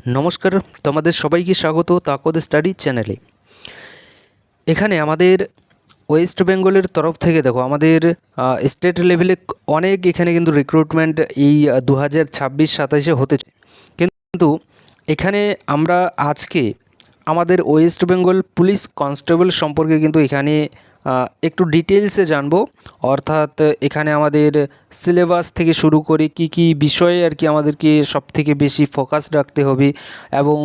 নমস্কার, তোমাদের সবাইকে স্বাগত তাকদ স্টাডি চ্যানেলে। এখানে আমাদের ওয়েস্ট বেঙ্গলের তরফ থেকে দেখো আমাদের স্টেট লেভেলে অনেক এখানে কিন্তু রিক্রুটমেন্ট এই 2026-27 হতে, কিন্তু এখানে আমরা আজকে আমাদের ওয়েস্ট বেঙ্গল পুলিশ কনস্টেবল সম্পর্কে কিন্তু এখানে একটু ডিটেলসে জানবো। অর্থাৎ এখানে আমাদের সিলেবাস থেকে শুরু করে কি বিষয়ে আর কি আমাদেরকে সবথেকে বেশি ফোকাস রাখতে হবে এবং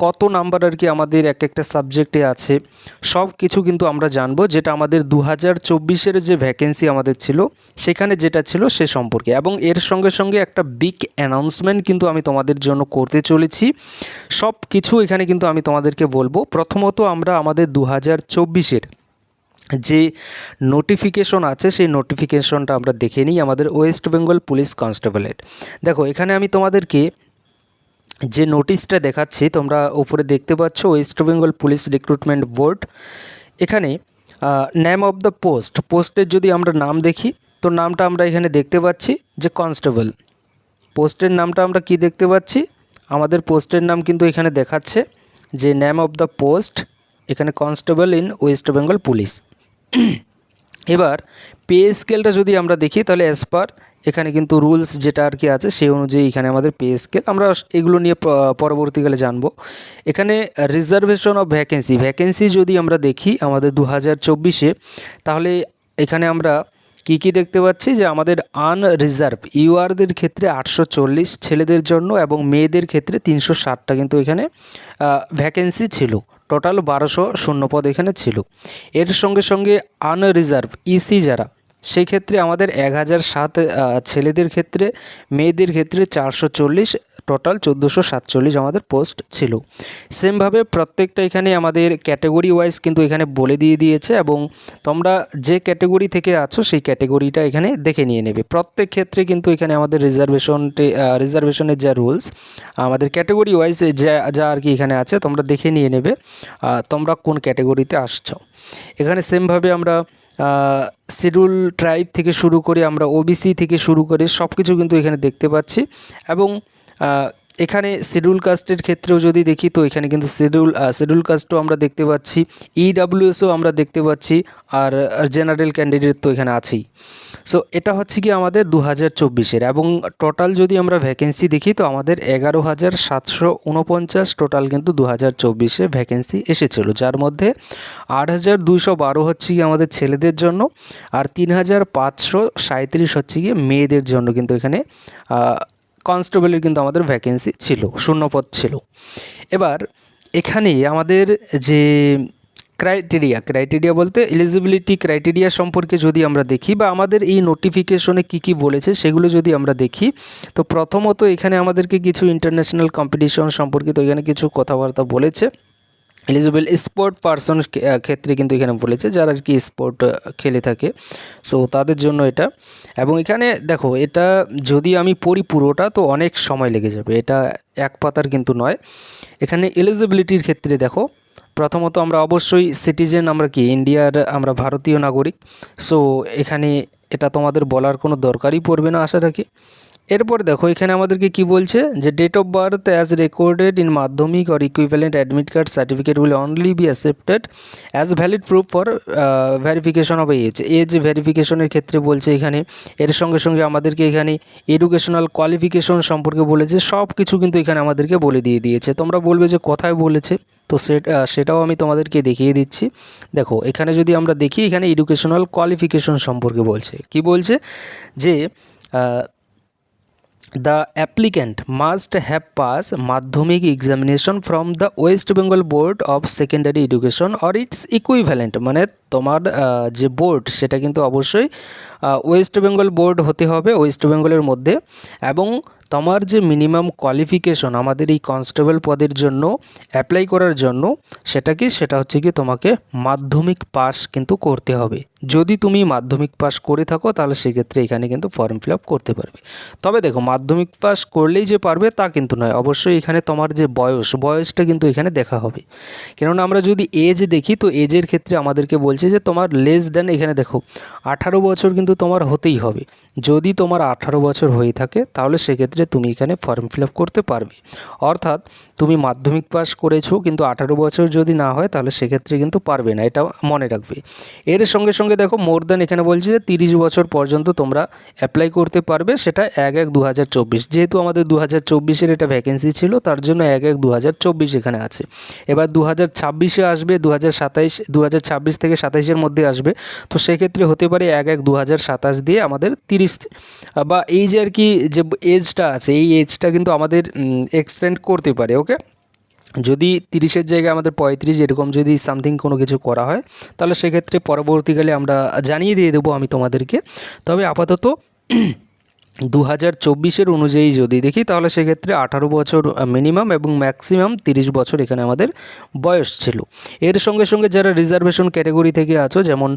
কত নাম্বার আর কি আমাদের এক একটা সাবজেক্টে আছে, সব কিছু কিন্তু আমরা জানবো। যেটা আমাদের 2024-এর যে ভ্যাকেন্সি আমাদের ছিল সেখানে যেটা ছিল সে সম্পর্কে, এবং এর সঙ্গে সঙ্গে একটা বিগ অ্যানাউন্সমেন্ট কিন্তু আমি তোমাদের জন্য করতে চলেছি। সব কিছু এখানে কিন্তু আমি তোমাদেরকে বলবো। প্রথমত আমরা আমাদের 2024-এর যে নোটিফিকেশন আছে সেই নোটিফিকেশনটা আমরা দেখে নিই আমাদের ওয়েস্ট বেঙ্গল পুলিশ কনস্টেবলের। দেখো এখানে আমি তোমাদেরকে যে নোটিশটা দেখাচ্ছি, তোমরা উপরে দেখতে পাচ্ছ West Bengal police recruitment board. এখানে নেম অফ দ্য পোস্টের যদি আমরা নাম দেখি তো নামটা আমরা এখানে দেখতে পাচ্ছি যে কনস্টেবল। পোস্টের নামটা আমরা কি দেখতে পাচ্ছি, আমাদের পোস্টের নাম কিন্তু এখানে দেখাচ্ছে যে নেম অফ দ্য পোস্ট এখানে constable in West Bengal police. এবার পে স্কেলটা যদি আমরা দেখি তাহলে অ্যাজ পার এখানে কিন্তু রুলস যেটা আর কি আছে সেই অনুযায়ী এখানে আমাদের পে স্কেল, আমরা এগুলো নিয়ে পরবর্তীকালে জানবো। এখানে রিজার্ভেশন অফ ভ্যাকেন্সি যদি আমরা দেখি আমাদের 2024-এ, তাহলে এখানে আমরা কি দেখতে পাচ্ছি যে আমাদের আনরিজার্ভ ইউআরদের ক্ষেত্রে 840 ছেলেদের জন্য এবং মেয়েদের ক্ষেত্রে 360টা কিন্তু এখানে ভ্যাকেন্সি ছিল। টোটাল 1200 শূন্যপদ এখানে ছিল। এর সঙ্গে সঙ্গে আনরিজার্ভ ইসি যারা, সেই ক্ষেত্রে আমাদের 1007 ছেলেদের ক্ষেত্রে, মেয়েদের ক্ষেত্রে 440, টোটাল 1447 আমাদের পোস্ট ছিল। সেমভাবে প্রত্যেকটা এখানে আমাদের ক্যাটেগরি ওয়াইজ কিন্তু এখানে বলে দিয়েছে, এবং তোমরা যে ক্যাটেগরি থেকে আছো সেই ক্যাটেগরিটা এখানে দেখে নিয়ে নেবে। প্রত্যেক ক্ষেত্রে কিন্তু এখানে আমাদের রিজার্ভেশনের যা রুলস আমাদের ক্যাটেগরি ওয়াইজ যা আর কি এখানে আছে তোমরা দেখে নিয়ে নেবে তোমরা কোন ক্যাটেগরিতে আসছো। এখানে সেমভাবে আমরা শিডিউল ট্রাইব থেকে শুরু করে আমরা ওবিসি থেকে শুরু করে সব কিছু কিন্তু এখানে দেখতে পাচ্ছি। এবং এখানে শিডিউল কাস্টের ক্ষেত্রেও যদি দেখি তো এখানে কিন্তু শিডিউল কাস্টও আমরা দেখতে পাচ্ছি, ইডাব্লিউএসও আমরা দেখতে পাচ্ছি, আর জেনারেল ক্যান্ডিডেট তো এখানে আছেই। সো এটা হচ্ছে কি আমাদের 2024-এর, এবং টোটাল যদি আমরা ভ্যাকেন্সি দেখি তো আমাদের 11,749 টোটাল কিন্তু 2024-এ ভ্যাকেন্সি এসেছিল, যার মধ্যে 8,212 হচ্ছে কি আমাদের ছেলেদের জন্য, আর 3,537 হচ্ছে কি মেয়েদের জন্য কিন্তু এখানে কনস্টেবলের কিন্তু আমাদের ভ্যাকেন্সি ছিল, শূন্যপদ ছিল। এবার এখানে আমাদের যে ক্রাইটেরিয়া বলতে এলিজিবিলিটি ক্রাইটেরিয়া সম্পর্কে যদি আমরা দেখি, বা আমাদের এই নোটিফিকেশনে কি বলেছে সেগুলো যদি আমরা দেখি, তো প্রথমত এখানে আমাদেরকে কিছু ইন্টারন্যাশনাল কম্পিটিশন সম্পর্কিত এখানে কিছু কথাবার্তা বলেছে। এলিজিবল স্পোর্ট পারসন ক্ষেত্রে কিন্তু এখানে বলেছে যারা আর কি স্পোর্ট খেলে থাকে, সো তাদের জন্য এটা। এবং এখানে দেখো এটা যদি আমি পড়ি পুরোটা তো অনেক সময় লেগে যাবে, এটা এক পাতার কিন্তু নয়। এখানে এলিজিবিলিটির ক্ষেত্রে দেখো প্রথমত আমরা অবশ্যই সিটিজেন, আমরা কি ইন্ডিয়ার, আমরা ভারতীয় নাগরিক। সো এখানে এটা তোমাদের বলার কোনো দরকারই পড়বে না আশা রাখি। এরপর দেখো এখানে আমাদেরকে কি বলছে যে date of birth as recorded in Madhyamik or equivalent admit card certificate will only be accepted as valid proof for verification of age ভেরিফিকেশনের ক্ষেত্রে বলছে এখানে। এর সঙ্গে সঙ্গে আমাদেরকে এখানে এডুকেশনাল কোয়ালিফিকেশন সম্পর্কে বলেছে, সব কিছু কিন্তু এখানে আমাদেরকে বলে দিয়েছে। তোমরা বলবে যে কোথায় বলেছে, তো সেটাও আমি তোমাদেরকে দেখিয়ে দিচ্ছি। দেখো এখানে যদি আমরা দেখি এখানে এডুকেশনাল কোয়ালিফিকেশন সম্পর্কে বলছে, কি বলছে যে the applicant must have passed madhyamik examination from the West Bengal Board of Secondary Education or its equivalent, মানে তোমার যে বোর্ড সেটা কিন্তু অবশ্যই ওয়েস্ট বেঙ্গল বোর্ড হতে হবে ওয়েস্ট বেঙ্গলের মধ্যে। এবং তোমার যে মিনিমাম কোয়ালিফিকেশন আমাদের এই কনস্টেবল পদের জন্য অ্যাপ্লাই করার জন্য সেটা হচ্ছে কি তোমাকে মাধ্যমিক পাস কিন্তু করতে হবে। যদি তুমি মাধ্যমিক পাস করে থাকো তাহলে সেক্ষেত্রে এখানে কিন্তু ফর্ম ফিল আপ করতে পারবে। তবে দেখো মাধ্যমিক পাস করলেই যে পারবে তা কিন্তু নয়, অবশ্যই এখানে তোমার যে বয়সটা কিন্তু এখানে দেখা হবে। কেননা আমরা যদি এজ দেখি তো এজের ক্ষেত্রে আমাদেরকে বলছে যে তোমার লেস দেন, এখানে দেখো 18 বছর কিন্তু তোমার হতেই হবে। যদি তোমার 18 বছর হয়ে থাকে তাহলে সেক্ষেত্রে সেক্ষেত্রে তুমি এখানে ফর্ম ফিল আপ করতে পারবে। অর্থাৎ তুমি মাধ্যমিক পাস করেছো কিন্তু 18 বছর যদি না হয় তাহলে সেক্ষেত্রে কিন্তু পারবে না, এটা মনে রাখবে। এর সঙ্গে সঙ্গে দেখো মোর দ্যান এখানে বলছে যে 30 বছর পর্যন্ত তোমরা অ্যাপ্লাই করতে পারবে, সেটা 1/1/2024। যেহেতু আমাদের 2024-এর এটা ভ্যাকেন্সি ছিল তার জন্য 1/1/2024 এখানে আছে। এবার 2026-এ আসবে, 2026 থেকে 27-এর মধ্যে আসবে, তো সেক্ষেত্রে হতে পারে 1/1/2027 দিয়ে আমাদের 30 বা এই যে আর কি যে এজটা আছে এই এজটা কিন্তু আমাদের এক্সটেন্ড করতে পারে। ওকে, যদি 30-এর জায়গায় আমাদের 35 এরকম যদি সামথিং কোনো কিছু করা হয় তাহলে সেক্ষেত্রে পরবর্তীকালে আমরা জানিয়ে দিয়ে দেবো আমি তোমাদেরকে। তবে আপাতত 2024-এর অনুযায়ী যদি দেখি তাহলে সেক্ষেত্রে 18 বছর মিনিমাম এবং ম্যাক্সিমাম 30 বছর এখানে আমাদের বয়স ছিল। এর সঙ্গে সঙ্গে যারা রিজার্ভেশন ক্যাটাগরি থেকে আছো, যেমন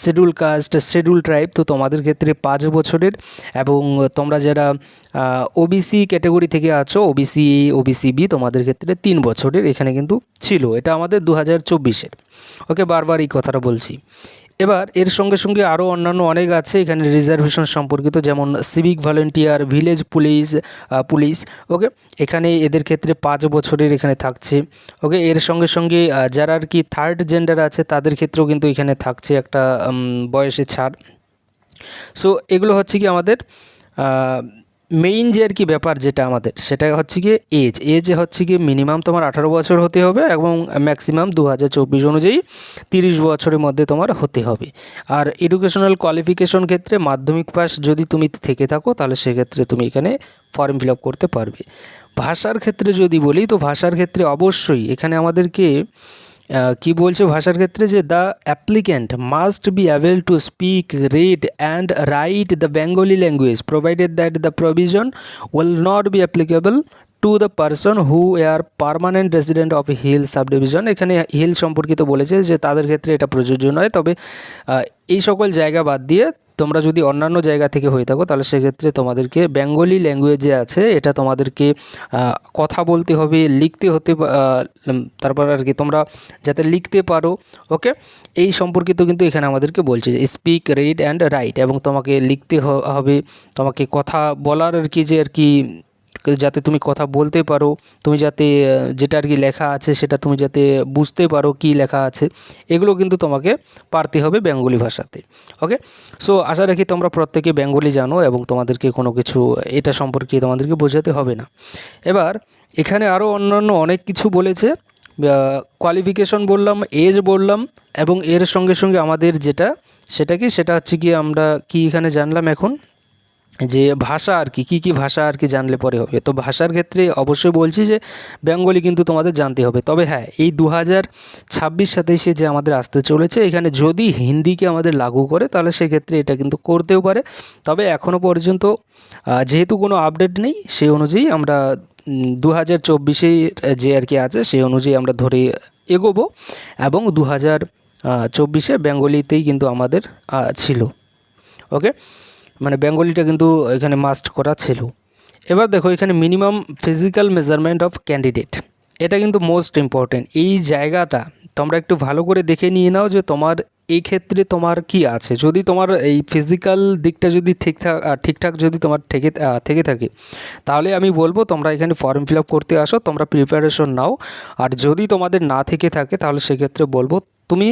শিডিউল কাস্ট, শিডিউল ট্রাইব, তো তোমাদের ক্ষেত্রে 5 বছরের, এবং তোমরা যারা ওবিসি ক্যাটাগরি থেকে আছো, ওবিসি এ, ওবিসি বি, তোমাদের ক্ষেত্রে 3 বছরের এখানে কিন্তু ছিল। এটা আমাদের 2024-এর। ওকে, বারবার এই কথাটা বলছি। এবার এর সঙ্গে সঙ্গে আরও অন্যান্য অনেক আছে এখানে রিজার্ভেশন সম্পর্কিত, যেমন সিভিক ভলেন্টিয়ার, ভিলেজ পুলিশ। ওকে, এখানে এদের ক্ষেত্রে 5 বছরের এখানে থাকছে। ওকে, এর সঙ্গে সঙ্গে যারা আর কি থার্ড জেন্ডার আছে তাদের ক্ষেত্রেও কিন্তু এখানে থাকছে একটা বয়সে ছাড়। সো এগুলো হচ্ছে কি আমাদের মেইন যে আর কি ব্যাপার যেটা আমাদের, সেটা হচ্ছে কি এজ হচ্ছে কি মিনিমাম তোমার 18 বছর হতে হবে এবং ম্যাক্সিমাম 2024 অনুযায়ী 30 বছরের মধ্যে তোমার হতে হবে। আর এডুকেশনাল কোয়ালিফিকেশন ক্ষেত্রে মাধ্যমিক পাস যদি তুমি থেকে থাকো তাহলে সেক্ষেত্রে তুমি এখানে ফর্ম ফিল আপ করতে পারবে। ভাষার ক্ষেত্রে যদি বলি তো ভাষার ক্ষেত্রে অবশ্যই এখানে আমাদেরকে কি বলছে ভাষার ক্ষেত্রে, যে the applicant must be able to speak, read and write the Bengali language provided that the provision will not be applicable to the person who are permanent resident of hill subdivision. এখানে hill সম্পর্কিত বলেছে যে তাদের ক্ষেত্রে এটা প্রযোজ্য নয়। তবে এই সকল জায়গা বাদ দিয়ে তোমরা যদি অন্যান্য জায়গা থেকে হয়ে থাকো তাহলে সেক্ষেত্রে তোমাদেরকে বেঙ্গলি ল্যাঙ্গুয়েজ যে আছে এটা তোমাদেরকে কথা বলতে হবে, লিখতে হতে, তারপর আর কি তোমরা যাতে লিখতে পারো। ওকে, এই সম্পর্কিত কিন্তু এখানে আমাদেরকে বলছে যে স্পিক, রিড অ্যান্ড রাইট, এবং তোমাকে লিখতে হবে, তোমাকে কথা বলার আর কি যে আর কি যাতে তুমি কথা বলতে পারো, তুমি যাতে যেটা আর কি লেখা আছে সেটা তুমি যাতে বুঝতে পারো কি লেখা আছে, এগুলো কিন্তু তোমাকে পারতে হবে বেঙ্গলি ভাষাতে। ওকে, সো আশা রাখি তোমরা প্রত্যেকে বেঙ্গলি জানো এবং তোমাদেরকে কোনো কিছু এটা সম্পর্কে তোমাদেরকে বোঝাতে হবে না। এবার এখানে আরও অন্যান্য অনেক কিছু বলেছে, কোয়ালিফিকেশন বললাম, এজ বললাম, এবং এর সঙ্গে সঙ্গে আমাদের যেটা সেটা কি, সেটা হচ্ছে কি আমরা কি এখানে জানলাম এখন যে ভাষা আর কি কী ভাষা আর কি জানলে পরে হবে। তো ভাষার ক্ষেত্রে অবশ্যই বলছি যে বেঙ্গলি কিন্তু তোমাদের জানতে হবে। তবে হ্যাঁ, এই 2026-27 যে আমাদের আসতে চলেছে এখানে যদি হিন্দিকে আমাদের লাগু করে তাহলে সেক্ষেত্রে এটা কিন্তু করতেও পারে। তবে এখনও পর্যন্ত যেহেতু কোনো আপডেট নেই সেই অনুযায়ী আমরা 2024 যে আর কি আছে সেই অনুযায়ী আমরা ধরে এগোবো, এবং 2024 বেঙ্গলিতেই কিন্তু আমাদের ছিল। ওকে, মানে বেঙ্গলিটা কিন্তু এখানে মাস্ট করা ছিল। এবার দেখো এখানে minimum physical measurement of candidate, এটা কিন্তু মোস্ট ইম্পর্টেন্ট। এই জায়গাটা তোমরা একটু ভালো করে দেখে নিয়ে নাও যে তোমার এই ক্ষেত্রে তোমার কি আছে। যদি তোমার এই ফিজিক্যাল দিকটা যদি ঠিকঠাক যদি তোমার থেকে থাকে তাহলে আমি বলবো তোমরা এখানে ফর্ম ফিল আপ করতে আসো, তোমরা প্রিপারেশন নাও। আর যদি তোমাদের না থেকে থাকে তাহলে সেক্ষেত্রে বলবো তুমি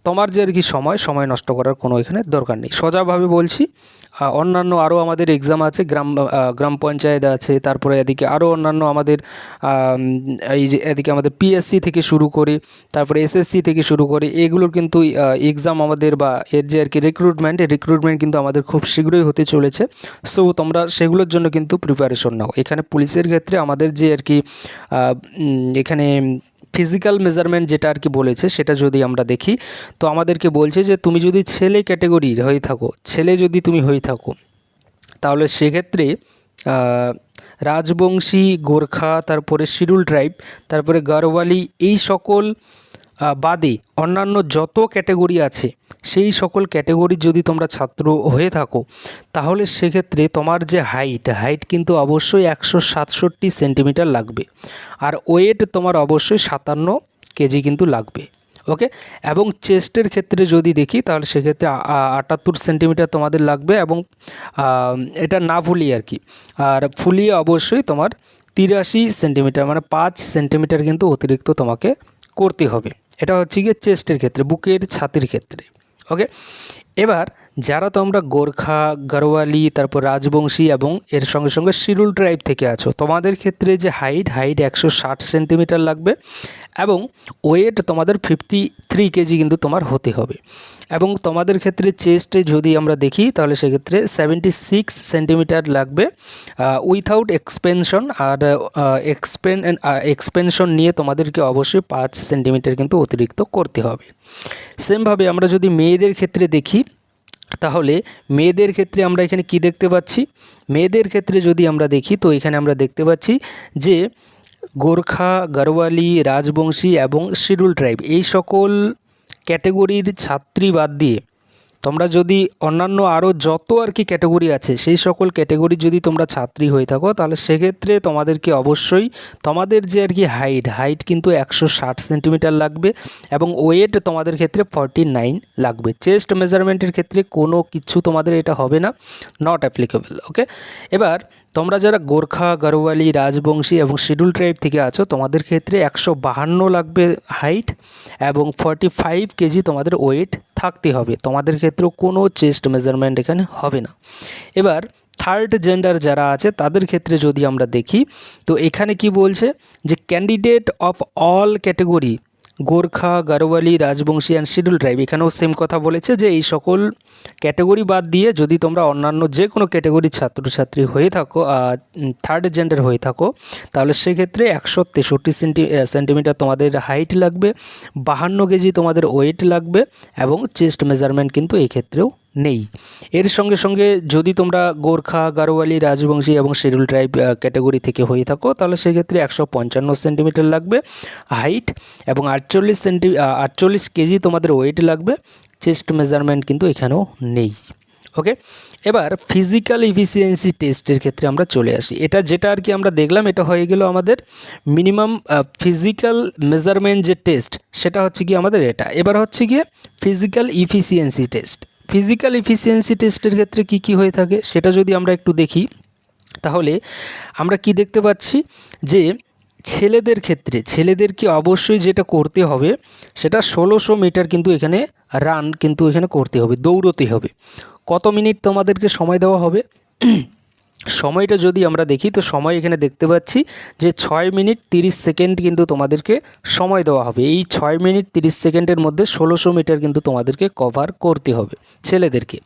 তোমার যে আর কি সময় নষ্ট করার কোনো এখানে দরকার নেই। সোজাভাবে বলছি, অন্যান্য আরও আমাদের এক্সাম আছে, গ্রাম পঞ্চায়েত আছে, তারপরে এদিকে আরও অন্যান্য আমাদের এই যে এদিকে আমাদের পিএসসি থেকে শুরু করে তারপরে এসএসসি থেকে শুরু করে এগুলোর কিন্তু এক্সাম আমাদের বা এর যে আর কি রিক্রুটমেন্ট কিন্তু আমাদের খুব শীঘ্রই হতে চলেছে। সো তোমরা সেগুলোর জন্য কিন্তু প্রিপারেশন নাও। এখানে পুলিশের ক্ষেত্রে আমাদের যে আর কি এখানে ফিজিক্যাল মেজারমেন্ট যেটা আর কি বলেছে সেটা যদি আমরা দেখি তো আমাদেরকে বলছে যে তুমি যদি ছেলে ক্যাটেগরির হয়ে থাকো, যদি তুমি হয়ে থাকো তাহলে সেক্ষেত্রে রাজবংশী, গোর্খা, তারপরে শিডিউল ট্রাইব, তারপরে গারওয়ালি, এই সকল বাদে অন্যান্য যত ক্যাটেগরি আছে সেই সকল ক্যাটেগরির যদি তোমরা ছাত্র হয়ে থাকো তাহলে সেক্ষেত্রে তোমার যে হাইট কিন্তু অবশ্যই 167 সেন্টিমিটার লাগবে, আর ওয়েট তোমার অবশ্যই 57 কেজি কিন্তু লাগবে। ওকে। এবং চেস্টের ক্ষেত্রে যদি দেখি তাহলে সেক্ষেত্রে 78 সেন্টিমিটার তোমাদের লাগবে, এবং এটা না ভুলিয়ে আর কি, আর ফুলিয়ে অবশ্যই তোমার 83 সেন্টিমিটার, মানে 5 সেন্টিমিটার কিন্তু অতিরিক্ত তোমাকে করতে হবে। এটা হচ্ছে গিয়ে চেস্টের ক্ষেত্রে, বুকের ছাতির ক্ষেত্রে। ওকে। এবার যারা তোমরা গোর্খা, গাড়োয়ালি, তারপর রাজবংশী এবং এর সঙ্গে সঙ্গে শিরুল ট্রাইব থেকে আছো, তোমাদের ক্ষেত্রে যে হাইট 160 সেন্টিমিটার লাগবে, এবং ওয়েট তোমাদের 53 কেজি কিন্তু তোমার হতে হবে। এবং তোমাদের ক্ষেত্রে চেস্টে যদি আমরা দেখি তাহলে সেক্ষেত্রে 76 সেন্টিমিটার লাগবে উইথাউট এক্সপেনশন, আর এক্সপেনশন নিয়ে তোমাদেরকে অবশ্যই 5 সেন্টিমিটার কিন্তু অতিরিক্ত করতে হবে। সেমভাবে আমরা যদি মেয়েদের ক্ষেত্রে দেখি তাহলে মেয়েদের ক্ষেত্রে আমরা এখানে কি দেখতে পাচ্ছি, মেয়েদের ক্ষেত্রে যদি আমরা দেখি তো এখানে আমরা দেখতে পাচ্ছি যে গোর্খা, গাড়োয়ালি, রাজবংশী এবং শিরুল ট্রাইব এই সকল ক্যাটেগরির ছাত্রী বাদ দিয়ে তোমরা যদি অন্যান্য আরও যত আর কি ক্যাটেগরি আছে সেই সকল ক্যাটেগরি যদি তোমরা ছাত্রী হয়ে থাকো তাহলে সেক্ষেত্রে তোমাদেরকে অবশ্যই তোমাদের যে আর কি হাইট কিন্তু 160 সেন্টিমিটার লাগবে, এবং ওয়েট তোমাদের ক্ষেত্রে 49 লাগবে। চেস্ট মেজারমেন্টের ক্ষেত্রে কোনো কিছু তোমাদের এটা হবে না, নট অ্যাপ্লিকেবল। ওকে। এবার তোমরা যারা গোর্খা, গাড়োয়ালি, রাজবংশী এবং শিডুল ট্রাইব থেকে আছো তোমাদের ক্ষেত্রে 152 লাগবে হাইট, এবং 45 কেজি তোমাদের ওয়েট থাকতে হবে। তোমাদের ক্ষেত্রেও কোনো চেস্ট মেজারমেন্ট এখানে হবে না। এবার থার্ড জেন্ডার যারা আছে তাদের ক্ষেত্রে যদি আমরা দেখি তো এখানে কি বলছে যে candidate of all category Gorkha, Garhwali, Rajbanshi and schedule tribe, এখানেও সেম কথা বলেছে যে এই সকল ক্যাটেগরি বাদ দিয়ে যদি তোমরা অন্যান্য যে কোনো ক্যাটেগরির ছাত্রছাত্রী হয়ে থাকো, থার্ড জেন্ডার হয়ে থাকো, তাহলে সেক্ষেত্রে 163 সেন্টিমিটার তোমাদের হাইট লাগবে, 52 কেজি তোমাদের ওয়েট লাগবে, এবং চেস্ট মেজারমেন্ট কিন্তু এই ক্ষেত্রেও নেই। এর সঙ্গে সঙ্গে যদি তোমরা গোর্খা, গাড়োয়ালি, রাজবংশী এবং শিডুল ট্রাইব ক্যাটেগরি থেকে হয়ে থাকো তাহলে সেক্ষেত্রে 155 সেন্টিমিটার লাগবে হাইট, এবং 48 কেজি তোমাদের ওয়েট লাগবে। চেস্ট মেজারমেন্ট কিন্তু এখানেও নেই। ওকে। এবার ফিজিক্যাল এফিসিয়েন্সি টেস্টের ক্ষেত্রে আমরা চলে আসি। এটা যেটা আর কি আমরা দেখলাম এটা হয়ে গেল আমাদের মিনিমাম ফিজিক্যাল মেজারমেন্ট যে টেস্ট, সেটা হচ্ছে কি আমাদের এটা। এবার হচ্ছে গিয়ে physical efficiency test. Physical efficiency টেস্টের ক্ষেত্রে কি কি হয়ে থাকে সেটা যদি আমরা একটু দেখি তাহলে আমরা কি দেখতে পাচ্ছি যে ছেলেদেরকে অবশ্যই যেটা করতে হবে সেটা 1600 মিটার কিন্তু এখানে রান কিন্তু এখানে করতে হবে, দৌড়তে হবে। কত মিনিট তোমাদেরকে সময় দেওয়া হবে সময়টা যদি আমরা দেখি তো সময় এখানে দেখতে পাচ্ছি যে 6 মিনিট 30 সেকেন্ড কিন্তু তোমাদেরকে সময় দেওয়া হবে। এই 6 মিনিট 30 সেকেন্ডের মধ্যে 1600 মিটার কিন্তু তোমাদেরকে কভার করতে হবে ছেলেদেরকে।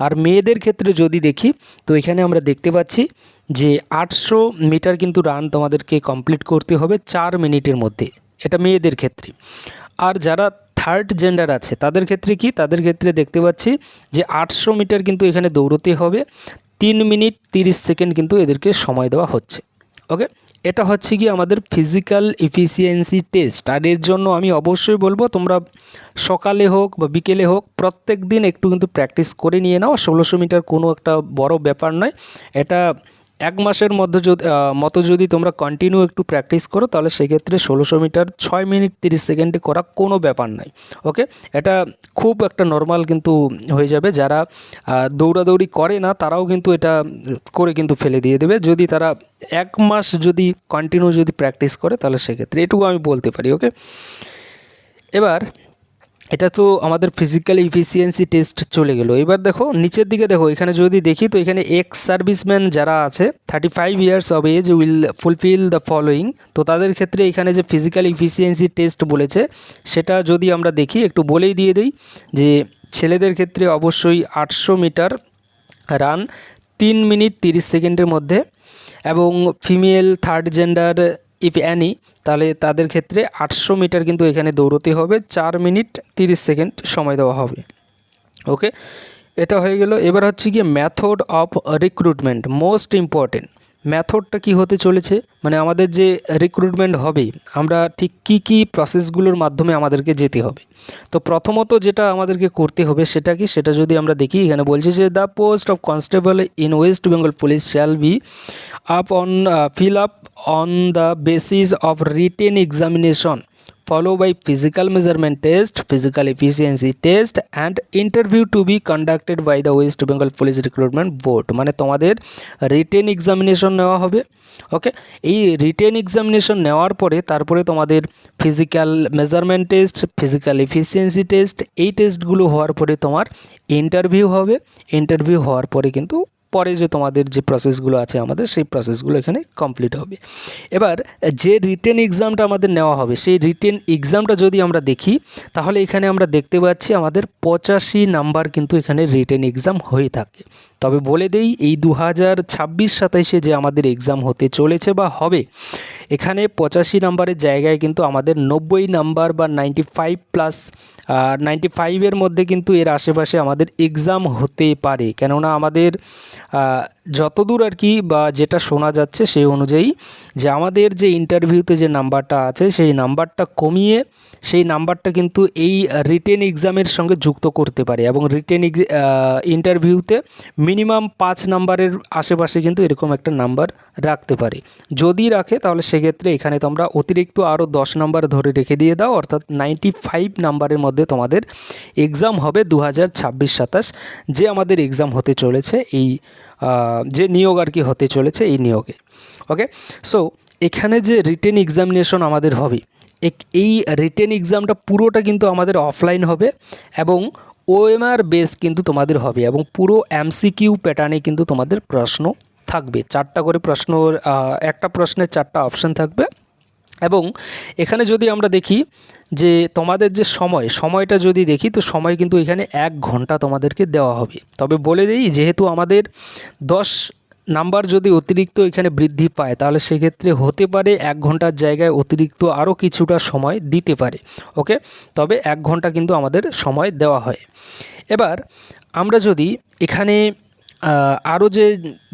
আর মেয়েদের ক্ষেত্রে যদি দেখি তো এখানে আমরা দেখতে পাচ্ছি যে 800 মিটার কিন্তু রান তোমাদেরকে কমপ্লিট করতে হবে 4 মিনিটের মধ্যে, এটা মেয়েদের ক্ষেত্রে। আর যারা থার্ড জেন্ডার আছে তাদের ক্ষেত্রে কি, তাদের ক্ষেত্রে দেখতে পাচ্ছি যে 800 মিটার কিন্তু এখানে দৌড়তে হবে, 3 মিনিট 30 সেকেন্ড কিন্তু এদেরকে সময় দেওয়া হচ্ছে। ওকে। এটা হচ্ছে কি আমাদের ফিজিক্যাল এফিসিয়েন্সি টেস্ট। আর এর জন্য আমি অবশ্যই বলবো তোমরা সকালে হোক বা বিকেলে হোক প্রত্যেক দিন একটু কিন্তু প্র্যাকটিস করে নিয়ে নাও। 1600 মিটার কোনো একটা বড় ব্যাপার নয়, এটা 1 মাসের মতো যদি তোমরা কন্টিনিউ একটু প্র্যাকটিস করো তাহলে সেক্ষেত্রে 1600 মিটার 6 মিনিট 30 সেকেন্ডে করা কোনো ব্যাপার নয়। ওকে। এটা খুব একটা নর্মাল কিন্তু হয়ে যাবে। যারা দৌড়াদৌড়ি করে না তারাও কিন্তু এটা করে কিন্তু ফেলে দিয়ে দেবে যদি তারা 1 মাস যদি কন্টিনিউ যদি প্র্যাকটিস করে তাহলে সেক্ষেত্রে এটুকু আমি বলতে পারি। ওকে। এবার এটা তো আমাদের ফিজিক্যাল এফিসিয়েন্সি টেস্ট চলে গেল। এবার দেখো নিচের দিকে দেখো, এখানে যদি দেখি তো এখানে এক্স সার্ভিসম্যান যারা আছে 35 years of age will fulfil the following, তো তাদের ক্ষেত্রে এখানে যে ফিজিক্যাল এফিসিয়েন্সি টেস্ট বলেছে সেটা যদি আমরা দেখি একটু বলেই দিয়ে দিই যে ছেলেদের ক্ষেত্রে অবশ্যই 800 মিটার রান 3 মিনিট 30 সেকেন্ডের মধ্যে, এবং female third gender if any তাহলে তাদের ক্ষেত্রে 800 মিটার কিন্তু এখানে দৌড়তে হবে, 4 মিনিট 30 সেকেন্ড সময় দেওয়া হবে। ওকে। এটা হয়ে গেল। এবার হচ্ছে কি method of recruitment, most important. মেথডটা কি হতে চলেছে, মানে আমাদের যে রিক্রুটমেন্ট হবে আমরা ঠিক কি প্রসেসগুলোর মাধ্যমে আমাদেরকে যেতে হবে। তো প্রথমত যেটা আমাদেরকে করতে হবে সেটা কি, সেটা যদি আমরা দেখি এখানে বলছে যে the post of constable in West Bengal police shall be fill up on the basis of written examination follow by physical measurement test, physical efficiency test and interview to be conducted by the West Bengal police recruitment board. মানে তোমাদের written examination নেওয়া হবে। ওকে, এই written examination নেওয়ার পরে তারপরে তোমাদের physical measurement test, physical efficiency test, এই টেস্টগুলো হওয়ার পরে তোমার ইন্টারভিউ হবে। ইন্টারভিউ হওয়ার পরে কিন্তু পরে যে তোমাদের যে প্রসেসগুলো আছে আমাদের, সেই প্রসেসগুলো এখানে কমপ্লিট হবে। এবার যে রিটেন এক্সামটা আমাদের নেওয়া হবে, সেই রিটেন এক্সামটা যদি আমরা দেখি, তাহলে এখানে আমরা দেখতে পাচ্ছি আমাদের 85 নাম্বার কিন্তু এখানে রিটেন এক্সাম হয়ে থাকে। তবে বলে দেই, এই 2026-27 যে আমাদের এক্সাম হতে চলেছে বা হবে, এখানে 85 নাম্বারের জায়গায় কিন্তু আমাদের 90 নাম্বার বা 95+, 95-এর মধ্যে কিন্তু এর আশেপাশে আমাদের এক্সাম হতে পারে। কেননা আমাদের যতদূর আর কি বা যেটা শোনা যাচ্ছে সেই অনুযায়ী যে আমাদের যে ইন্টারভিউতে যে নাম্বারটা আছে, সেই নাম্বারটা কমিয়ে সেই নাম্বারটা কিন্তু এই রিটেন এক্সামের সঙ্গে যুক্ত করতে পারে, এবং রিটেন ইন্টারভিউতে মিনিমাম 5 নাম্বারের আশেপাশে কিন্তু এরকম একটা নাম্বার রাখতে পারে। যদি রাখে তাহলে সেক্ষেত্রে এখানে তোমরা অতিরিক্ত আরও 10 নাম্বার ধরে রেখে দিয়ে দাও, অর্থাৎ 95 নাম্বারের মধ্যে তোমাদের এক্সাম হবে 2026-27 যে আমাদের এক্সাম হতে চলেছে, এই যে নিয়োগ আর কি হতে চলেছে এই নিয়োগে। ওকে, সো এখানে যে রিটেন এক্সামিনেশন আমাদের হবে, এই রিটেন এক্সামটা পুরোটা কিন্তু আমাদের অফলাইন হবে এবং ওএমআর বেস কিন্তু তোমাদের হবে, এবং পুরো এমসিকিউ প্যাটার্নে কিন্তু তোমাদের প্রশ্ন থাকবে। 4টা করে প্রশ্ন, একটা প্রশ্নের 4টা অপশান থাকবে। এবং এখানে যদি আমরা দেখি যে তোমাদের যে সময়টা যদি দেখি, তো সময় কিন্তু এখানে 1 ঘন্টা তোমাদেরকে দেওয়া হবে। তবে বলে দিই, যেহেতু আমাদের 10 নাম্বার যদি অতিরিক্ত এখানে বৃদ্ধি পায়, তাহলে সেক্ষেত্রে হতে পারে 1 ঘন্টার জায়গায় অতিরিক্ত আরও কিছুটা সময় দিতে পারে। ওকে, তবে 1 ঘন্টা কিন্তু আমাদের সময় দেওয়া হয়। এবার আমরা যদি এখানে আরও যে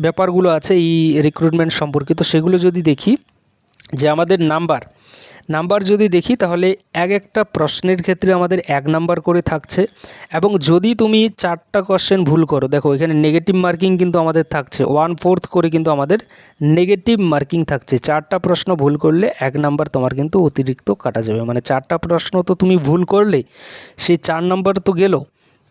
ব্যাপারগুলো আছে এই রিক্রুটমেন্ট সম্পর্কিত, সেগুলো যদি দেখি, যে আমাদের নাম্বার যদি দেখি, তাহলে একটা প্রশ্নের ক্ষেত্রে আমাদের 1 নাম্বার করে থাকছে, এবং যদি তুমি 4টা কোশ্চেন ভুল করো, দেখো এখানে নেগেটিভ মার্কিং কিন্তু আমাদের থাকছে 1/4 করে, কিন্তু আমাদের নেগেটিভ মার্কিং থাকছে। 4টা প্রশ্ন ভুল করলে 1 নাম্বার তোমার কিন্তু অতিরিক্ত কাটা যাবে। মানে 4টা প্রশ্ন তো তুমি ভুল করলে, সেই 4 নাম্বার তো গেল,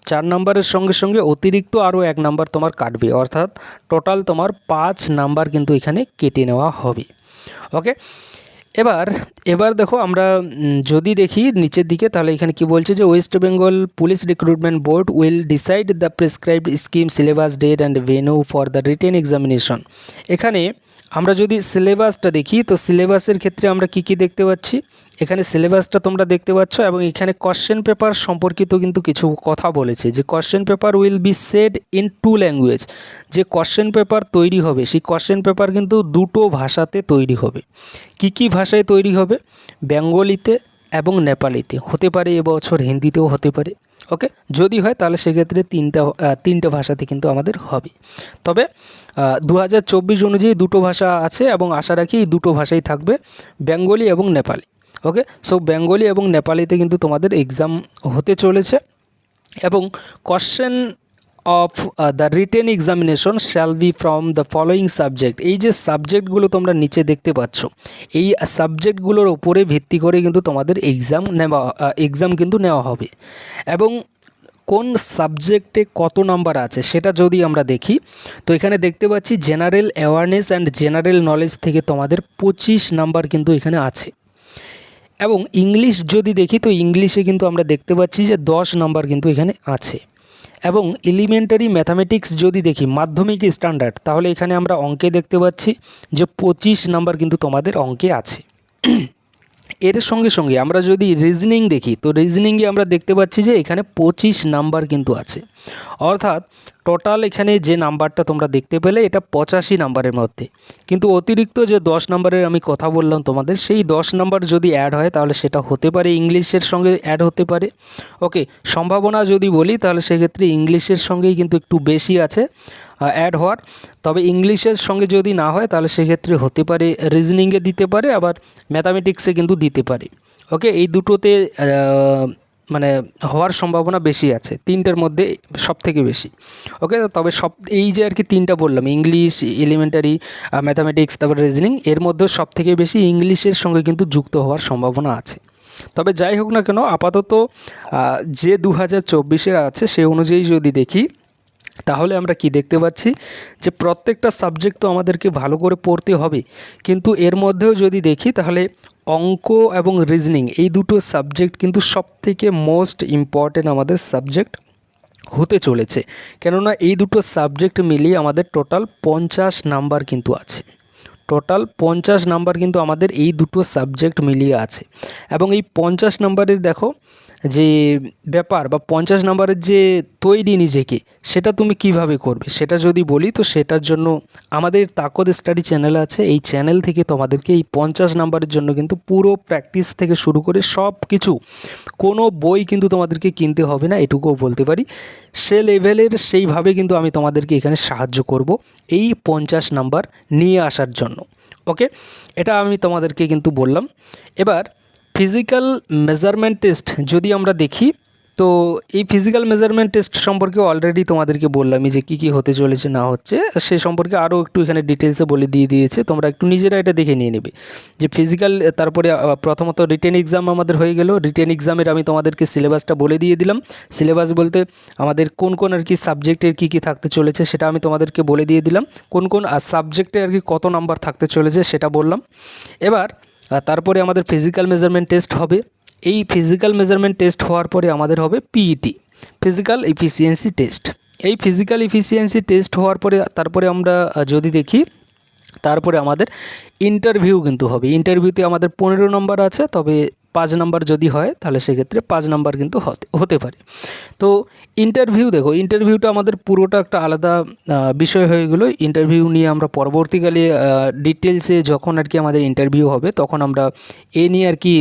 4 নাম্বারের সঙ্গে সঙ্গে অতিরিক্ত আরও 1 নাম্বার তোমার কাটবে, অর্থাৎ টোটাল তোমার 5 নাম্বার কিন্তু এখানে কেটে নেওয়া হবে। ওকে, এবার দেখো আমরা যদি দেখি নিচের দিকে, তাহলে এখানে কি বলছে যে West Bengal police recruitment board will decide the prescribed scheme, syllabus, date and venue for the written examination. এখানে আমরা যদি সিলেবাসটা দেখি, তো সিলেবাসের ক্ষেত্রে আমরা কি দেখতে পাচ্ছি, এখানে সিলেবাসটা তোমরা দেখতে পাচ্ছ, এবং এখানে কোশ্চেন পেপার সম্পর্কিত কিন্তু কিছু কথা বলেছে, যে question paper will be said in 2 language. যে কোশ্চেন পেপার তৈরি হবে, সেই কোশ্চেন পেপার কিন্তু 2টো ভাষাতে তৈরি হবে। কি ভাষায় তৈরি হবে? বেঙ্গলিতে এবং নেপালিতে, হতে পারে এবছর হিন্দিতেও হতে পারে। ওকে, যদি হয় তাহলে সেক্ষেত্রে 3টে ভাষাতে কিন্তু আমাদের হবে। তবে 2024 অনুযায়ী 2টো ভাষা আছে, এবং আশা রাখি এই 2টো ভাষাই থাকবে, বেঙ্গলি এবং নেপালি। ওকে, সো বেঙ্গলি এবং নেপালিতে কিন্তু তোমাদের এক্সাম হতে চলেছে, এবং question of the written examination shall be from the following subject. এই যে সাবজেক্টগুলো তোমরা নিচে দেখতে পাচ্ছ, এই সাবজেক্টগুলোর উপরে ভিত্তি করে কিন্তু তোমাদের এক্সাম কিন্তু নেওয়া হবে। এবং কোন সাবজেক্টে কত নাম্বার আছে সেটা যদি আমরা দেখি, তো এখানে দেখতে পাচ্ছি general awareness and general knowledge থেকে তোমাদের 25 নাম্বার কিন্তু এখানে আছে। এবং ইংলিশ যদি দেখি, তো ইংলিশে কিন্তু আমরা দেখতে পাচ্ছি যে 10 নাম্বার কিন্তু এখানে আছে। এবং এলিমেন্টারি ম্যাথামেটিক্স যদি দেখি, মাধ্যমিক স্ট্যান্ডার্ড, তাহলে এখানে আমরা অঙ্কে দেখতে পাচ্ছি যে 25 নাম্বার কিন্তু তোমাদের অঙ্কে আছে। এর সঙ্গে সঙ্গে আমরা যদি রিজনিং দেখি, তো রিজনিংয়ে আমরা দেখতে পাচ্ছি যে এখানে 25 নাম্বার কিন্তু আছে, অর্থাৎ টোটাল এখানে যে নাম্বারটা তোমরা দেখতে পেলে এটা 85 নাম্বারের মধ্যে। কিন্তু অতিরিক্ত যে 10 নাম্বারের আমি কথা বললাম তোমাদের, সেই 10 নাম্বার যদি অ্যাড হয় তাহলে সেটা হতে পারে ইংলিশের সঙ্গে অ্যাড হতে পারে। ওকে, সম্ভাবনা যদি বলি তাহলে সেক্ষেত্রে ইংলিশের সঙ্গেই কিন্তু একটু বেশি আছে অ্যাড হওয়ার। তবে ইংলিশের সঙ্গে যদি না হয় তাহলে সেক্ষেত্রে হতে পারে রিজনিংয়ে দিতে পারে, আবার ম্যাথামেটিক্সে কিন্তু দিতে পারে। ওকে, এই দুটোতে মানে হওয়ার সম্ভাবনা বেশি আছে, 3টের মধ্যে সবথেকে বেশি। ওকে, তবে এই যে আর কি 3টা বললাম, ইংলিশ, এলিমেন্টারি, ম্যাথামেটিক্স, তারপর রিজনিং, এর মধ্যে সবথেকে বেশি ইংলিশের সঙ্গে কিন্তু যুক্ত হওয়ার সম্ভাবনা আছে। তবে যাই হোক না কেন, আপাতত যে 2024-এর আছে সেই অনুযায়ী যদি দেখি, তাহলে আমরা কি দেখতে পাচ্ছি যে প্রত্যেকটা সাবজেক্ট তো আমাদেরকে ভালো করে পড়তে হবে, কিন্তু এর মধ্যেও যদি দেখি তাহলে অঙ্ক এবং রিজনিং এই দুটো সাবজেক্ট কিন্তু সবথেকে মোস্ট ইম্পর্টেন্ট আমাদের সাবজেক্ট হতে চলেছে। কেননা এই দুটো সাবজেক্ট মিলিয়ে আমাদের টোটাল 50 নাম্বার কিন্তু আছে। টোটাল 50 নাম্বার কিন্তু আমাদের এই দুটো সাবজেক্ট মিলিয়ে আছে। এবং এই 50 নাম্বারের দেখো যে ব্যাপার বা 50 নাম্বারের যে তৈরি নিজেকে, সেটা তুমি কিভাবে করবে সেটা যদি বলি, তো সেটার জন্য আমাদের তাকদ স্টাডি চ্যানেল আছে। এই চ্যানেল থেকে তোমাদেরকে এই 50 নাম্বারের জন্য কিন্তু পুরো প্র্যাকটিস থেকে শুরু করে সব কিছু, কোনো বই কিন্তু তোমাদেরকে কিনতে হবে না, এটুকুও বলতে পারি। সে লেভেলের সেইভাবে কিন্তু আমি তোমাদেরকে এখানে সাহায্য করব এই 50 নাম্বার নিয়ে আসার জন্য। ওকে, এটা আমি তোমাদেরকে কিন্তু বললাম। এবার ফিজিক্যাল মেজারমেন্ট টেস্ট যদি আমরা দেখি, তো এই ফিজিক্যাল মেজারমেন্ট টেস্ট সম্পর্কে অলরেডি তোমাদেরকে বললামই যে কী হতে চলেছে না হচ্ছে, সে সম্পর্কে আরও একটু এখানে ডিটেলসে বলে দিয়েছে। তোমরা একটু নিজেরা এটা দেখে নিয়ে নেবে যে ফিজিক্যাল, তারপরে প্রথমত রিটেন এক্সাম আমাদের হয়ে গেল। রিটেন এক্সামের আমি তোমাদেরকে সিলেবাসটা বলে দিয়ে দিলাম। সিলেবাস বলতে আমাদের কোন কোন আর কি সাবজেক্টের কী থাকতে চলেছে সেটা আমি তোমাদেরকে বলে দিয়ে দিলাম। কোন কোন সাবজেক্টে আর কি কত নাম্বার থাকতে চলেছে সেটা বললাম। এবার তারপরে আমাদের ফিজিক্যাল মেজারমেন্ট টেস্ট হবে। এই ফিজিক্যাল মেজারমেন্ট টেস্ট হওয়ার পরে আমাদের হবে পিইটি, ফিজিক্যাল এফিসিয়েন্সি টেস্ট। এই ফিজিক্যাল এফিসিয়েন্সি টেস্ট হওয়ার পরে তারপরে আমরা যদি দেখি, তারপরে আমাদের ইন্টারভিউ কিন্তু হবে। ইন্টারভিউতে আমাদের 15 নম্বর আছে, তবে 5 নাম্বার যদি হয় তাহলে সেক্ষেত্রে 5 নাম্বার কিন্তু হতে পারে। তো ইন্টারভিউ দেখো, ইন্টারভিউটা আমাদের পুরোটা একটা আলাদা বিষয় হয়ে গেলো। ইন্টারভিউ নিয়ে আমরা পরবর্তীকালে ডিটেলসে যখন আর কি আমাদের ইন্টারভিউ হবে তখন আমরা এ নিয়ে আর কি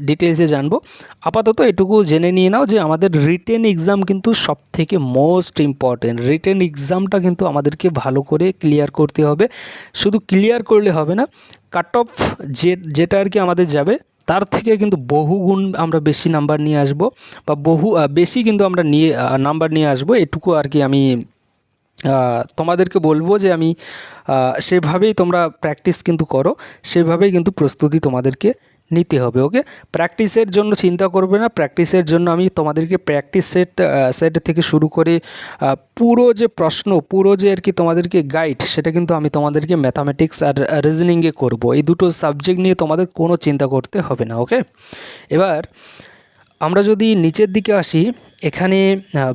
ডিটেলসে জানবো। আপাতত এটুকু জেনে নিয়ে নাও যে আমাদের রিটেন এক্সাম কিন্তু সবথেকে মোস্ট ইম্পর্টেন্ট। রিটেন এক্সামটা কিন্তু আমাদেরকে ভালো করে ক্লিয়ার করতে হবে। শুধু ক্লিয়ার করলে হবে না, কাট অফ যেটা আর কি আমাদের যাবে তার থেকে কিন্তু বহুগুণ আমরা বেশি নাম্বার নিয়ে আসব, বা বেশি কিন্তু আমরা নাম্বার নিয়ে আসব। এটুকু আর কি আমি তোমাদেরকে বলবো যে আমি সেভাবেই তোমরা প্র্যাকটিস কিন্তু করো, সেভাবেই কিন্তু প্রস্তুতি তোমাদেরকে নিতে হবে। ওকে, প্র্যাকটিসের জন্য চিন্তা করবে না। প্র্যাকটিসের জন্য আমি তোমাদেরকে প্র্যাকটিস সেট থেকে শুরু করে পুরো যে প্রশ্ন, পুরো যে আর কি তোমাদেরকে গাইড, সেটা কিন্তু আমি তোমাদেরকে ম্যাথামেটিক্স আর রিজনিংয়ে করব। এই দুটো সাবজেক্ট নিয়ে তোমাদের কোনো চিন্তা করতে হবে না। ওকে, এবার আমরা যদি নিচের দিকে আসি, এখানে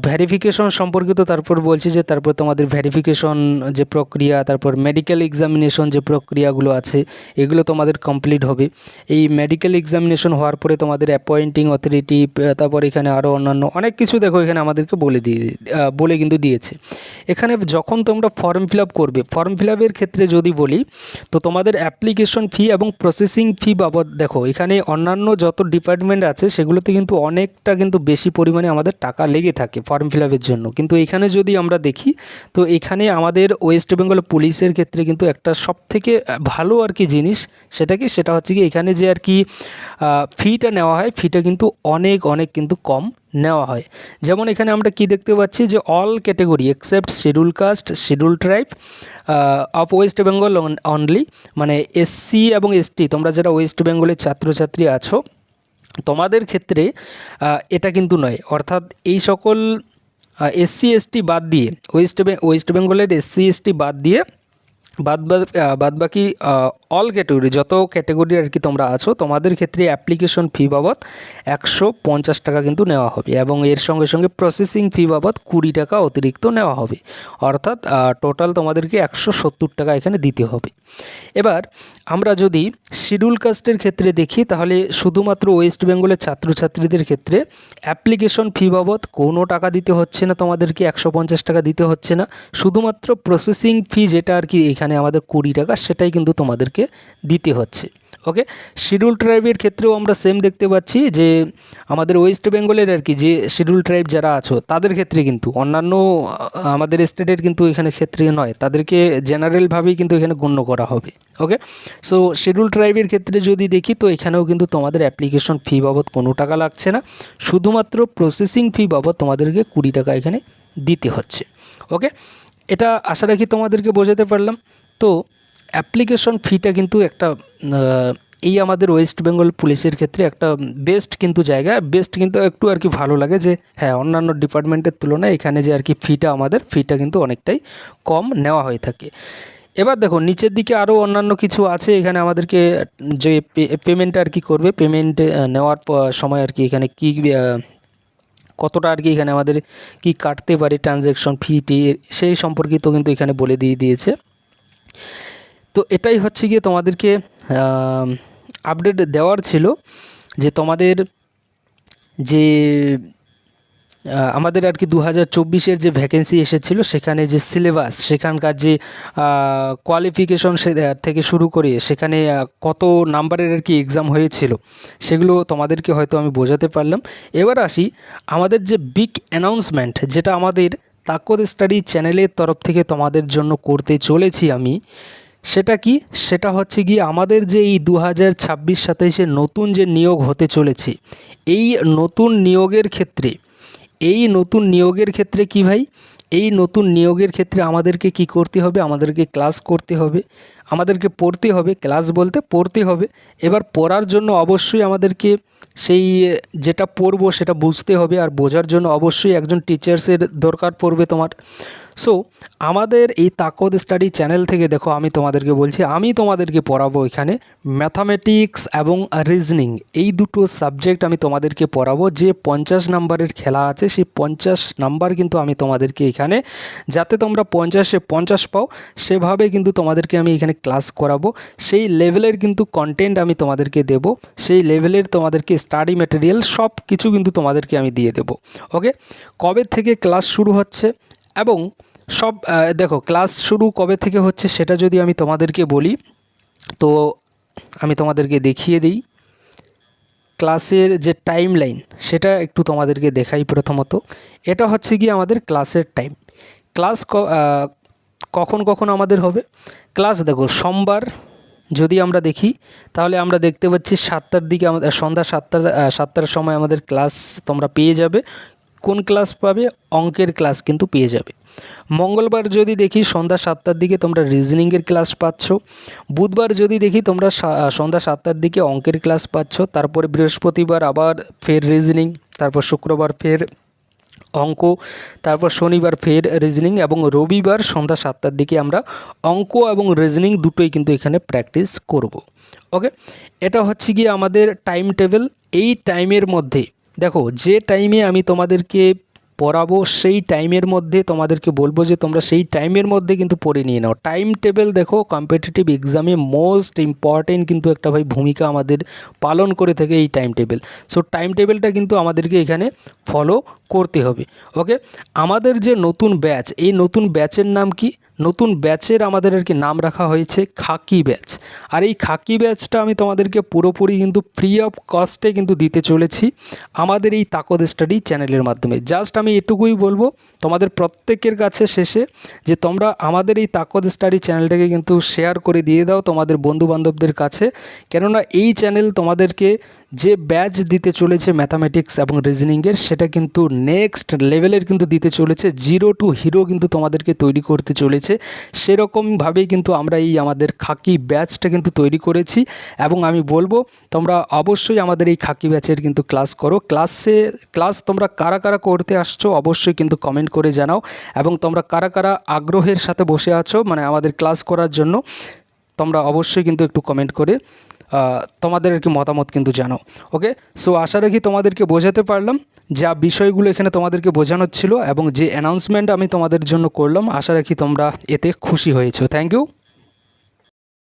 ভেরিফিকেশন সম্পর্কিত তারপর বলছি যে তারপর তোমাদের ভেরিফিকেশন যে প্রক্রিয়া, তারপর মেডিকেল এক্সামিনেশন যে প্রক্রিয়াগুলো আছে এগুলো তোমাদের কমপ্লিট হবে। এই মেডিকেল এক্সামিনেশন হওয়ার পরে তোমাদের অ্যাপয়েন্টিং অথরিটি, তারপর এখানে আরও অন্যান্য অনেক কিছু দেখো এখানে আমাদেরকে বলে কিন্তু দিয়েছে। এখানে যখন তোমরা ফর্ম ফিল আপ করবে, ফর্ম ফিল আপের ক্ষেত্রে যদি বলি, তো তোমাদের অ্যাপ্লিকেশন ফি এবং প্রসেসিং ফি বাবদ দেখো এখানে অন্যান্য যত ডিপার্টমেন্ট আছে সেগুলোতে কিন্তু অনেকটা কিন্তু বেশি পরিমাণে আমাদের টাকা লেগে থাকে ফর্ম ফিল আপের জন্য। কিন্তু এখানে যদি আমরা দেখি, তো এখানে আমাদের ওয়েস্ট বেঙ্গল পুলিশের ক্ষেত্রে কিন্তু একটা সবথেকে ভালো আর কি জিনিস, সেটা হচ্ছে কি এখানে যে আর কি ফিটা নেওয়া হয়, ফিটা কিন্তু অনেক কিন্তু কম নেওয়া হয়। যেমন এখানে আমরা কি দেখতে পাচ্ছি যে all category except schedule caste, schedule tribe of west Bengal only, মানে এসসি এবং এসটি, তোমরা যারা ওয়েস্ট বেঙ্গলের ছাত্রছাত্রী আছো তোমাদের ক্ষেত্রে এটা কিন্তু নয়। অর্থাৎ এই সকল এসসি এসটি বাদ দিয়ে, ওয়েস্ট বেঙ্গলের এসসি এসটি বাদ দিয়ে বাদবাকি অল ক্যাটেগরি, যত ক্যাটেগরি আর কি তোমরা আছো, তোমাদের ক্ষেত্রে অ্যাপ্লিকেশন ফি বাবদ 150 টাকা কিন্তু নেওয়া হবে, এবং এর সঙ্গে সঙ্গে প্রসেসিং ফি বাবদ 20 টাকা অতিরিক্ত নেওয়া হবে। অর্থাৎ টোটাল তোমাদেরকে 170 টাকা এখানে দিতে হবে। এবার আমরা যদি শিডিউল কাস্টের ক্ষেত্রে দেখি, তাহলে শুধুমাত্র ওয়েস্ট বেঙ্গলের ছাত্রছাত্রীদের ক্ষেত্রে অ্যাপ্লিকেশন ফি বাবদ কোনো টাকা দিতে হচ্ছে না, তোমাদেরকে 150 টাকা দিতে হচ্ছে না। শুধুমাত্র প্রসেসিং ফি যেটা আর কি এখানে আমাদের 20 টাকা, সেটাই কিন্তু তোমাদেরকে দিতে হচ্ছে। ওকে, শিডিউল ট্রাইবের ক্ষেত্রেও আমরা সেম দেখতে পাচ্ছি যে আমাদের ওয়েস্ট বেঙ্গলের আর কি যে শিডিউল ট্রাইব যারা আছো তাদের ক্ষেত্রে কিন্তু অন্যান্য আমাদের স্টেটের কিন্তু এখানে ক্ষেত্রে নয়, তাদেরকে জেনারেলভাবেই কিন্তু এখানে গণ্য করা হবে। ওকে, সো শিডিউল ট্রাইবের ক্ষেত্রে যদি দেখি, তো এখানেও কিন্তু তোমাদের অ্যাপ্লিকেশন ফি বাবদ কোনো টাকা লাগছে না, শুধুমাত্র প্রসেসিং ফি বাবদ তোমাদেরকে 20 টাকা এখানে দিতে হচ্ছে। ওকে, এটা আশা রাখি তোমাদেরকে বোঝাতে পারলাম। তো অ্যাপ্লিকেশন ফিটা কিন্তু একটা এই আমাদের ওয়েস্ট বেঙ্গল পুলিশের ক্ষেত্রে একটা বেস্ট কিন্তু জায়গা, বেস্ট কিন্তু একটু আর কি ভালো লাগে যে হ্যাঁ অন্যান্য ডিপার্টমেন্টের তুলনায় এখানে যে আর কি ফিটা কিন্তু অনেকটাই কম নেওয়া হয়ে থাকে। এবার দেখো নিচের দিকে আরও অন্যান্য কিছু আছে, এখানে আমাদেরকে যে পেমেন্ট আর কি করবে, পেমেন্ট নেওয়ার সময় আর কি এখানে কি কতটা আর কি এখানে আমাদের কি কাটতে পারে ট্রানজ্যাকশন ফিটি সেই সম্পর্কিত কিন্তু এখানে বলে দিয়েছে। তো এটাই হচ্ছে গিয়ে তোমাদেরকে আপডেট দেওয়ার ছিল যে তোমাদের যে আমাদের আর কি 2024-এর যে ভ্যাকেন্সি এসেছিলো সেখানে যে সিলেবাস, সেখানকার যে কোয়ালিফিকেশন থেকে শুরু করে সেখানে কত নাম্বারের আর কি এক্সাম হয়েছিল সেগুলো তোমাদেরকে হয়তো আমি বোঝাতে পারলাম। এবার আসি আমাদের যে বিগ অ্যানাউন্সমেন্ট, যেটা আমাদের তাকদ স্টাডি চ্যানেলের তরফ থেকে তোমাদের জন্য করতে চলেছি আমি, সেটা কি, সেটা হচ্ছে গিয়ে আমাদের যে এই 2026-27-এ নতুন যে নিয়োগ হতে চলেছে, এই নতুন নিয়োগের ক্ষেত্রে কি ভাই, এই নতুন নিয়োগের ক্ষেত্রে আমাদেরকে কি করতে হবে, আমাদেরকে ক্লাস করতে হবে, আমাদেরকে পড়তে হবে, ক্লাস বলতে পড়তে হবে। এবার পড়ার জন্য অবশ্যই আমাদেরকে সেই যেটা পড়বো সেটা বুঝতে হবে, আর বোঝার জন্য অবশ্যই একজন টিচার্সের দরকার পড়বে তোমার। সো আমাদের এই তাকদ স্টাডি চ্যানেল থেকে দেখো আমি তোমাদেরকে বলছি, আমি তোমাদেরকে পড়াবো এখানে ম্যাথামেটিক্স এবং রিজনিং, এই দুটো সাবজেক্ট আমি তোমাদেরকে পড়াবো। যে 50 নাম্বারের খেলা আছে সেই 50 নাম্বার কিন্তু আমি তোমাদেরকে এখানে, যাতে তোমরা 50-এ 50 পাও সেভাবে কিন্তু তোমাদেরকে আমি এখানে ক্লাস করাবো। সেই লেভেলের কিন্তু কন্টেন্ট আমি তোমাদেরকে দেব, সেই লেভেলের তোমাদেরকে স্টাডি ম্যাটেরিয়াল সব কিছু কিন্তু তোমাদেরকে আমি দিয়ে দেব। ওকে, কবে থেকে ক্লাস শুরু হচ্ছে এবং সব দেখো ক্লাস শুরু কবে থেকে হচ্ছে সেটা যদি আমি তোমাদেরকে বলি, তো আমি তোমাদেরকে দেখিয়ে দিই ক্লাসের যে টাইম লাইন, সেটা একটু তোমাদেরকে দেখাই। প্রথমত এটা হচ্ছে কি আমাদের ক্লাসের টাইম, ক্লাস কখন কখন আমাদের হবে ক্লাস। দেখো সোমবার যদি আমরা দেখি তাহলে আমরা দেখতে পাচ্ছি 7টার দিকে আমাদের, সন্ধ্যা 7টার সময় আমাদের ক্লাস তোমরা পেয়ে যাবে। কোন ক্লাস পাবে, অঙ্কের ক্লাস কিন্তু পেয়ে যাবে। মঙ্গলবার যদি দেখি সন্ধ্যা 7টার দিকে তোমরা রিজনিংয়ের ক্লাস পাচ্ছ। বুধবার যদি দেখি তোমরা সন্ধ্যা 7টার দিকে অঙ্কের ক্লাস পাচ্ছ। তারপরে বৃহস্পতিবার আবার ফের রিজনিং, তারপর শুক্রবার ফের অঙ্ক, তারপর শনিবার ফের রিজনিং এবং রবিবার সন্ধ্যা 7টার দিকে আমরা অঙ্ক এবং রিজনিং দুটোই কিন্তু এখানে প্র্যাকটিস করব। ওকে, এটা হচ্ছে গিয়ে আমাদের টাইম টেবিল। এই টাইমের মধ্যে দেখো যে টাইমে আমি তোমাদেরকে পড়াবো সেই টাইমের মধ্যে তোমাদেরকে বলবো যে তোমরা সেই টাইমের মধ্যে কিন্তু পড়ে নিয়ে নাও। টাইম টেবিল দেখো কম্পিটিটিভ এক্সামে মোস্ট ইম্পর্টেন্ট কিন্তু একটা ভাই ভূমিকা আমাদের পালন করে থাকে এই টাইম টেবিল। সো টাইম টেবিলটা কিন্তু আমাদেরকে এখানে ফলো করতে হবে। ওকে, আমাদের যে নতুন ব্যাচ, এই নতুন ব্যাচের নাম কি, নতুন ব্যাচের আমাদের আর কি নাম রাখা হয়েছে খাকি ব্যাচ। আর এই খাকি ব্যাচটা আমি তোমাদেরকে পুরোপুরি কিন্তু ফ্রি অফ কস্টে কিন্তু দিতে চলেছি আমাদের এই তাকদ স্টাডি চ্যানেলের মাধ্যমে। জাস্ট আমি এটুকুই বলবো তোমাদের প্রত্যেকের কাছে শেষে, যে তোমরা আমাদের এই তাকদ স্টাডি চ্যানেলটাকে কিন্তু শেয়ার করে দিয়ে দাও তোমাদের বন্ধুবান্ধবদের কাছে। কেননা এই চ্যানেল তোমাদেরকে যে ব্যাচ দিতে চলেছে ম্যাথামেটিক্স এবং রিজনিংয়ের, সেটা কিন্তু নেক্সট লেভেলের কিন্তু দিতে চলেছে, 0 টু হিরো কিন্তু তোমাদেরকে তৈরি করতে চলেছে। সেরকমভাবেই কিন্তু আমরা এই আমাদের খাকি ব্যাচটা কিন্তু তৈরি করেছি এবং আমি বলবো তোমরা অবশ্যই আমাদের এই খাকি ব্যাচের কিন্তু ক্লাস করো। ক্লাস তোমরা কারা কারা করতে আসছো অবশ্যই কিন্তু কমেন্ট করে জানাও, এবং তোমরা কারা কারা আগ্রহের সাথে বসে আছো মানে আমাদের ক্লাস করার জন্য, তোমরা অবশ্যই কিন্তু একটু কমেন্ট করে তোমাদের আর কি মতামত কিন্তু জানাও। ওকে, সো আশা রাখি তোমাদেরকে বোঝাতে পারলাম যা বিষয়গুলো এখানে তোমাদেরকে বোঝানোর ছিল, এবং যে অ্যানাউন্সমেন্ট আমি তোমাদের জন্য করলাম আশা রাখি তোমরা এতে খুশি হয়েছো। Thank you.